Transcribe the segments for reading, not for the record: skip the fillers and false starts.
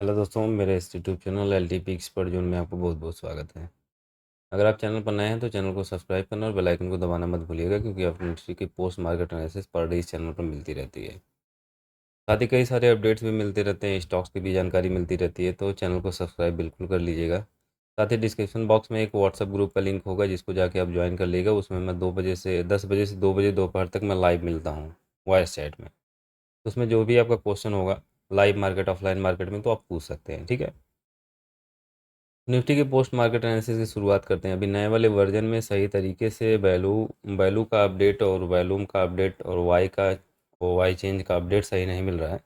Hello दोस्तों, मेरे इस YouTube channel LTP expert zone में आपको बहुत बहुत स्वागत है। अगर आप चैनल पर नए हैं तो चैनल को सब्सक्राइब करना और बेल आइकन को दबाना मत भूलिएगा, क्योंकि अपनी की post market analysis per day इस चैनल पर मिलती रहती है। साथ ही कई सारे अपडेट्स भी मिलते रहते हैं, स्टॉक्स की भी जानकारी मिलती रहती है, तो चैनल को सब्सक्राइब बिल्कुल कर लीजिएगा। साथ ही डिस्क्रिप्शन बॉक्स में एक व्हाट्सअप ग्रुप का लिंक होगा, जिसको जाके आप ज्वाइन कर लीजिएगा। उसमें मैं 10 बजे से 2 बजे दोपहर तक मैं लाइव मिलता हूँ वॉइस चैट में। उसमें जो भी आपका क्वेश्चन होगा लाइव मार्केट ऑफलाइन मार्केट में, तो आप पूछ सकते हैं, ठीक है। निफ्टी के पोस्ट मार्केट एनालिसिस की शुरुआत करते हैं। अभी नए वाले वर्जन में सही तरीके से वैल्यू वैल्यू का अपडेट और वैल्यूम का अपडेट और वाई चेंज का अपडेट सही नहीं मिल रहा है,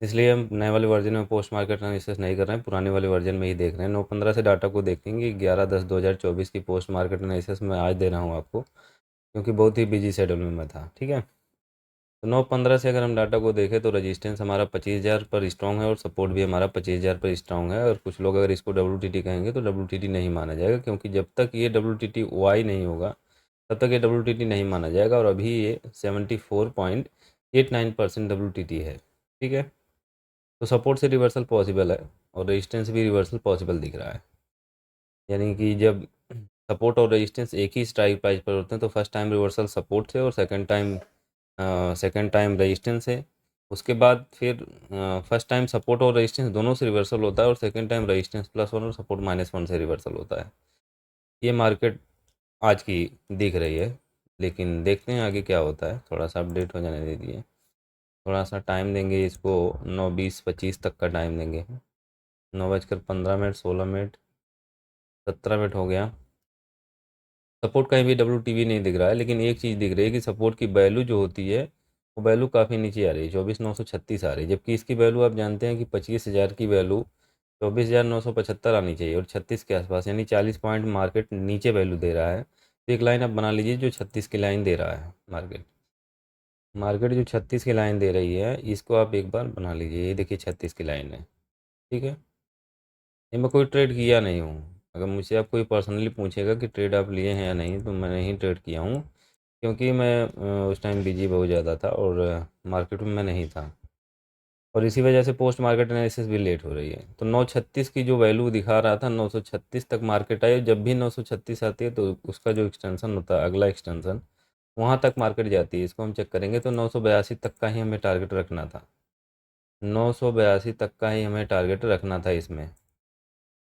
इसलिए हम नए वाले वर्जन में पोस्ट मार्केट एनालिसिस नहीं कर रहे हैं, पुराने वाले वर्जन में ही देख रहे हैं। 9/15 से डाटा को देखेंगे। 11/10/2024 की पोस्ट मार्केट एनालिसिस मैं आज दे रहा हूँ आपको, क्योंकि बहुत ही बिजी शेड्यूल में मैं था, ठीक है। तो 9/15 से अगर हम डाटा को देखें तो रेजिस्टेंस हमारा 25,000 पर स्ट्रॉन्ग है और सपोर्ट भी हमारा 25,000 पर स्ट्रॉन्ग है। और कुछ लोग अगर इसको WTT कहेंगे तो WTT नहीं माना जाएगा, क्योंकि जब तक ये WTT वाई नहीं होगा तब तक ये WTT नहीं माना जाएगा। और अभी ये 74.89% WTT है, ठीक है। तो सपोर्ट से रिवर्सल पॉसिबल है और रेजिस्टेंस भी रिवर्सल पॉसिबल दिख रहा है। यानी कि जब सपोर्ट और रेजिस्टेंस एक ही स्ट्राइक प्राइस पर होते हैं तो फर्स्ट टाइम रिवर्सल सपोर्ट से और सेकंड टाइम रेजिस्टेंस है। उसके बाद फिर फर्स्ट टाइम सपोर्ट और रेजिस्टेंस दोनों से रिवर्सल होता है और सेकंड टाइम रेजिस्टेंस +1 और सपोर्ट -1 से रिवर्सल होता है। ये मार्केट आज की दिख रही है, लेकिन देखते हैं आगे क्या होता है। थोड़ा सा अपडेट हो जाने दीजिए, थोड़ा सा टाइम देंगे इसको। 9:20-25 तक का टाइम देंगे। 9:15, 16 मिनट, 17 मिनट हो गया। सपोर्ट कहीं भी WTV नहीं दिख रहा है, लेकिन एक चीज़ दिख रही है कि सपोर्ट की वैल्यू जो होती है वो वैल्यू काफ़ी नीचे आ रही है। 24,936 आ रही है, जबकि इसकी वैल्यू आप जानते हैं कि 25,000 की वैल्यू 24,975 आनी चाहिए और 36 के आसपास, यानी 40 पॉइंट मार्केट नीचे वैल्यू दे रहा है। तो एक लाइन आप बना लीजिए जो 36 की लाइन दे रहा है। मार्केट मार्केट जो 36 की लाइन दे रही है, इसको आप एक बार बना लीजिए। ये देखिए 36 की लाइन है, ठीक है। ये मैं कोई ट्रेड किया नहीं हूँ। अगर मुझसे आप कोई पर्सनली पूछेगा कि ट्रेड आप लिए हैं या नहीं, तो मैं नहीं ट्रेड किया हूँ, क्योंकि मैं उस टाइम बिजी बहुत ज़्यादा था और मार्केट में मैं नहीं था। और इसी वजह से पोस्ट मार्केट एनालिसिस भी लेट हो रही है। तो 936 की जो वैल्यू दिखा रहा था, 936 तक मार्केट आई। जब भी 936 आती है तो उसका जो एक्सटेंशन होता है, अगला एक्सटेंशन, वहाँ तक मार्केट जाती है। इसको हम चेक करेंगे तो 982 तक का ही हमें टारगेट रखना था। 982 तक का ही हमें टारगेट रखना था इसमें।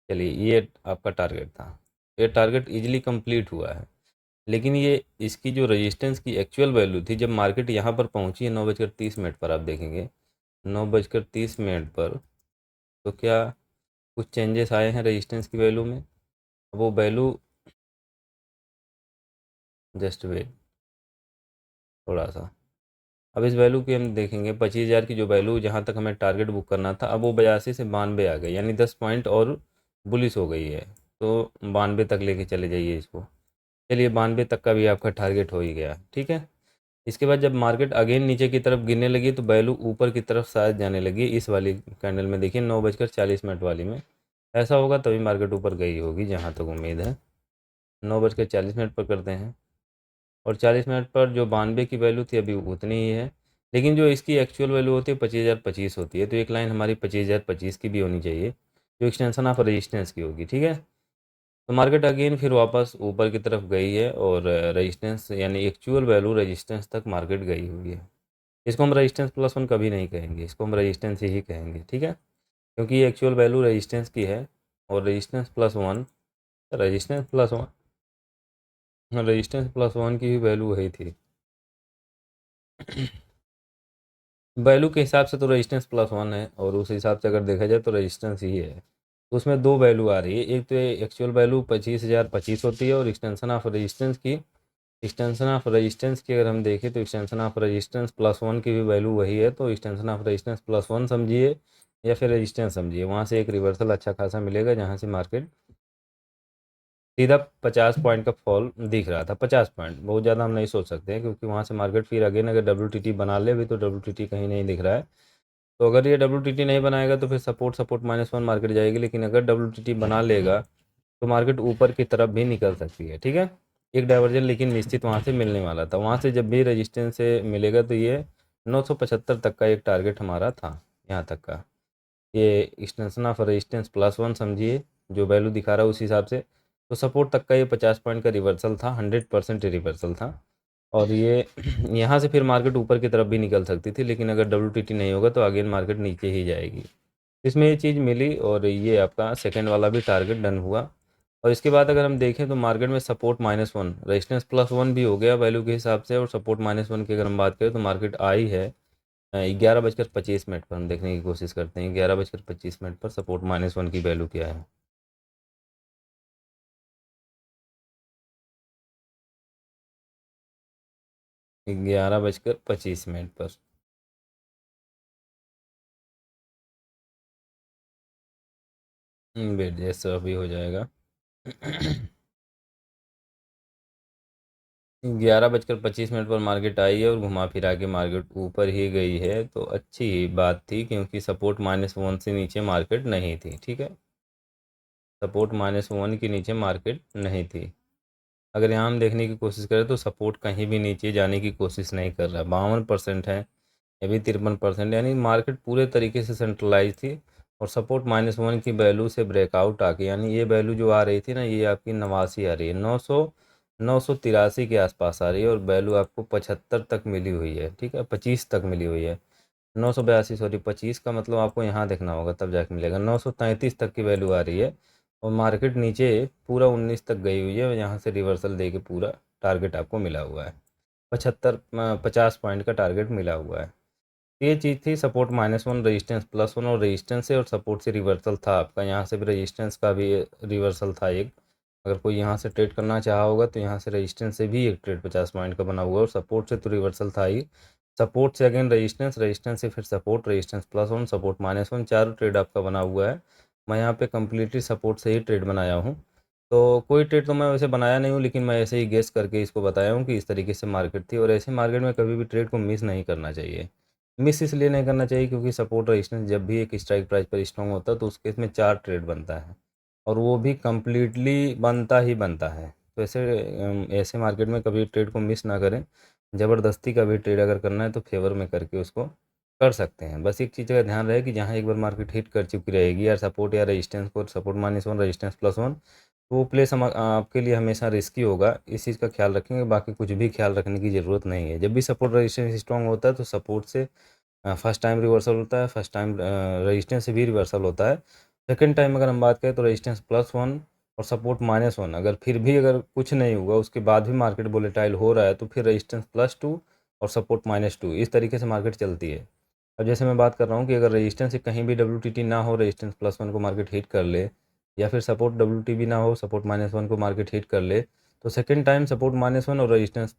चलिए, ये आपका टारगेट था। ये टारगेट इजीली कंप्लीट हुआ है। लेकिन ये इसकी जो रेजिस्टेंस की एक्चुअल वैल्यू थी, जब मार्केट यहाँ पर पहुँची है 9:30 पर, आप देखेंगे 9:30 पर, तो क्या कुछ चेंजेस आए हैं रेजिस्टेंस की वैल्यू में। वो वैल्यू, जस्ट वेट थोड़ा सा। अब इस वैल्यू की हम देखेंगे, 25,000 की जो वैल्यू जहाँ तक हमें टारगेट बुक करना था, अब वो 82 से 92 आ गई, यानी 10 पॉइंट और बुलिश हो गई है। तो 92 तक लेके चले जाइए इसको। चलिए, 92 तक का भी आपका टारगेट हो ही गया, ठीक है। इसके बाद जब मार्केट अगेन नीचे की तरफ गिरने लगी तो वैल्यू ऊपर की तरफ शायद जाने लगी। इस वाली कैंडल में देखिए, 9:40 वाली में ऐसा होगा तभी मार्केट ऊपर गई होगी, जहाँ तक उम्मीद है। 9:40 पर करते हैं और 40 मिनट पर जो 92 की वैल्यू थी अभी उतनी ही है, लेकिन जो इसकी एक्चुअल वैल्यू होती है 25,025 होती है। तो एक लाइन हमारी 25,025 की भी होनी चाहिए, जो एक्सटेंशन ऑफ रेजिस्टेंस की होगी, ठीक है। तो मार्केट अगेन फिर वापस ऊपर की तरफ गई है और रेजिस्टेंस यानी एक्चुअल वैल्यू रेजिस्टेंस तक मार्केट गई हुई है। इसको हम रेजिस्टेंस +1 कभी नहीं कहेंगे, इसको हम रेजिस्टेंस ही कहेंगे, ठीक है। क्योंकि ये एक्चुअल वैल्यू रेजिस्टेंस की है और रेजिस्टेंस +1 की भी वैल्यू वही थी। वैल्यू के हिसाब से तो रेजिस्टेंस +1 है और उस हिसाब से अगर देखा जाए तो रेजिस्टेंस ही है। तो उसमें दो वैल्यू आ रही है, एक तो एक्चुअल वैल्यू 25,025 होती है और एक्सटेंशन ऑफ रेजिस्टेंस की अगर हम देखें तो एक्सटेंशन ऑफ रेजिस्टेंस +1 की भी वैल्यू वही है। तो एक्सटेंशन ऑफ रेजिस्टेंस +1 समझिए या फिर रेजिस्टेंस समझिए, वहाँ से एक रिवर्सल अच्छा खासा मिलेगा, जहाँ से मार्केट सीधा 50 पॉइंट का फॉल दिख रहा था। 50 पॉइंट बहुत ज़्यादा हम नहीं सोच सकते हैं, क्योंकि वहाँ से मार्केट फिर अगेन अगर WTT बना ले, अभी तो WTT कहीं नहीं दिख रहा है। तो अगर ये WTT नहीं बनाएगा तो फिर सपोर्ट -1 मार्केट जाएगी, लेकिन अगर WTT बना लेगा तो मार्केट ऊपर की तरफ भी निकल सकती है, ठीक है। एक डाइवर्जन लेकिन निश्चित वहाँ से मिलने वाला था। वहाँ से जब भी रेजिस्टेंस से मिलेगा तो ये 975 तक का एक टारगेट हमारा था, यहाँ तक का। ये एक्सटेंशन ऑफ रेजिस्टेंस +1 समझिए, जो वैल्यू दिखा रहा है उस हिसाब से। तो सपोर्ट तक का ये 50 पॉइंट का रिवर्सल था, 100% रिवर्सल था। और ये यहाँ से फिर मार्केट ऊपर की तरफ भी निकल सकती थी, लेकिन अगर WTT नहीं होगा तो अगेन मार्केट नीचे ही जाएगी। इसमें ये चीज़ मिली और ये आपका सेकंड वाला भी टारगेट डन हुआ। और इसके बाद अगर हम देखें तो मार्केट में सपोर्ट -1, रेजिस्टेंस +1 भी हो गया वैल्यू के हिसाब से, और सपोर्ट -1 की अगर हम बात करें तो मार्केट आई है 11:25 पर। हम देखने की कोशिश करते हैं 11:25 पर सपोर्ट -1 की वैल्यू क्या है। 11:25 पर। वेट, जैसा अभी हो जाएगा। 11:25 पर मार्केट आई है और घुमा फिरा के मार्केट ऊपर ही गई है, तो अच्छी ही बात थी, क्योंकि सपोर्ट -1 से नीचे मार्केट नहीं थी। ठीक है, सपोर्ट -1 के नीचे मार्केट नहीं थी। अगर यहाँ हम देखने की कोशिश करें तो सपोर्ट कहीं भी नीचे जाने की कोशिश नहीं कर रहा। 52% है, ये भी 53%, यानी मार्केट पूरे तरीके से सेंट्रलाइज थी। और सपोर्ट -1 की वैल्यू से ब्रेकआउट आके, यानी ये वैल्यू जो आ रही थी ना, ये आपकी 89 आ रही है, 983 के आसपास आ रही है, और वैल्यू आपको 75 तक मिली हुई है। ठीक है, 25 तक मिली हुई है। 982, सॉरी 25 का मतलब आपको यहाँ देखना होगा तब जाके मिलेगा। 933 तक की वैल्यू आ रही है, और मार्केट नीचे पूरा 19 तक गई हुई है, और यहाँ से रिवर्सल दे के पूरा टारगेट आपको मिला हुआ है। 50 पॉइंट का टारगेट मिला हुआ है। ये चीज़ थी सपोर्ट -1, रेजिस्टेंस +1, और रेजिस्टेंस से और सपोर्ट से रिवर्सल था आपका। यहाँ से भी रेजिस्टेंस का भी रिवर्सल था एक। अगर कोई यहाँ से ट्रेड करना चाहा होगा तो यहाँ से रेजिस्टेंस से भी एक ट्रेड 50 पॉइंट का बना हुआ, और सपोर्ट से तो रिवर्सल था ही। सपोर्ट से अगेन रेजिस्टेंस, रेजिस्टेंस से फिर सपोर्ट, रेजिस्टेंस +1, सपोर्ट -1, चारों ट्रेड आपका बना हुआ है। मैं यहाँ पे कम्प्लीटली सपोर्ट से ही ट्रेड बनाया हूँ। तो कोई ट्रेड तो मैं वैसे बनाया नहीं हूँ, लेकिन मैं ऐसे ही गेस करके इसको बताया हूँ कि इस तरीके से मार्केट थी। और ऐसे मार्केट में कभी भी ट्रेड को मिस नहीं करना चाहिए। मिस इसलिए नहीं करना चाहिए क्योंकि सपोर्ट रेजिस्टेंस जब भी एक स्ट्राइक प्राइस पर स्ट्रॉन्ग होता है तो उस केस में 4 ट्रेड बनता है, और वो भी कम्प्लीटली बनता ही बनता है। तो ऐसे मार्केट में कभी ट्रेड को मिस ना करें। ज़बरदस्ती का भी ट्रेड अगर करना है तो फेवर में करके उसको कर सकते हैं। बस एक चीज़ का ध्यान रहे कि जहाँ एक बार मार्केट हिट कर चुकी रहेगी यार सपोर्ट या रेजिस्टेंस को, सपोर्ट -1, रेजिस्टेंस +1, तो वो प्लेस आपके लिए हमेशा रिस्की होगा। इस चीज़ का ख्याल रखेंगे, बाकी कुछ भी ख्याल रखने की ज़रूरत नहीं है। जब भी सपोर्ट रेजिस्टेंस स्ट्रॉन्ग होता है तो सपोर्ट से फर्स्ट टाइम रिवर्सल होता है, फर्स्ट टाइम रेजिस्टेंस से भी रिवर्सल होता है। सेकंड टाइम अगर हम बात करें तो रेजिस्टेंस +1 और सपोर्ट -1, अगर फिर भी अगर कुछ नहीं हुआ, उसके बाद भी मार्केट वोलेटाइल हो रहा है, तो फिर रेजिस्टेंस +2 और सपोर्ट -2, इस तरीके से मार्केट चलती है। अब जैसे मैं बात कर रहा हूँ कि अगर रेजिस्टेंस से कहीं भी WTT ना हो, रेजिस्टेंस +1 को मार्केट हिट कर ले, या फिर सपोर्ट WTB ना हो, सपोर्ट -1 को मार्केट हिट कर ले, तो सेकंड टाइम सपोर्ट -1 और रेजिस्टेंस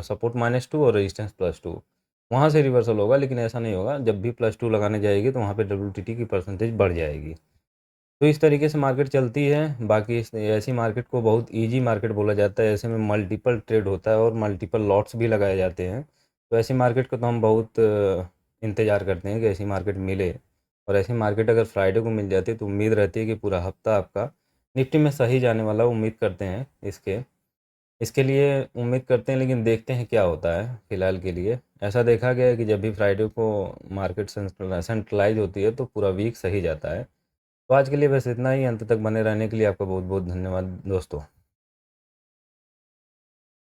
सपोर्ट -2 और रेजिस्टेंस +2, वहाँ से रिवर्सल होगा। लेकिन ऐसा नहीं होगा, जब भी +2 लगाने जाएगी तो वहाँ पे WTT की परसेंटेज बढ़ जाएगी। तो इस तरीके से मार्केट चलती है। बाकी ऐसी मार्केट को बहुत ईजी मार्केट बोला जाता है। ऐसे में मल्टीपल ट्रेड होता है और मल्टीपल लॉट्स भी लगाए जाते हैं। तो ऐसी मार्केट को तो हम बहुत इंतज़ार करते हैं कि ऐसी मार्केट मिले। और ऐसी मार्केट अगर फ्राइडे को मिल जाती है तो उम्मीद रहती है कि पूरा हफ्ता आपका निफ्टी में सही जाने वाला, उम्मीद करते हैं इसके इसके लिए उम्मीद करते हैं। लेकिन देखते हैं क्या होता है। फ़िलहाल के लिए ऐसा देखा गया है कि जब भी फ्राइडे को मार्केट सेंट्रलाइज होती है तो पूरा वीक सही जाता है। तो आज के लिए बस इतना ही। अंत तक बने रहने के लिए आपका बहुत बहुत धन्यवाद दोस्तों।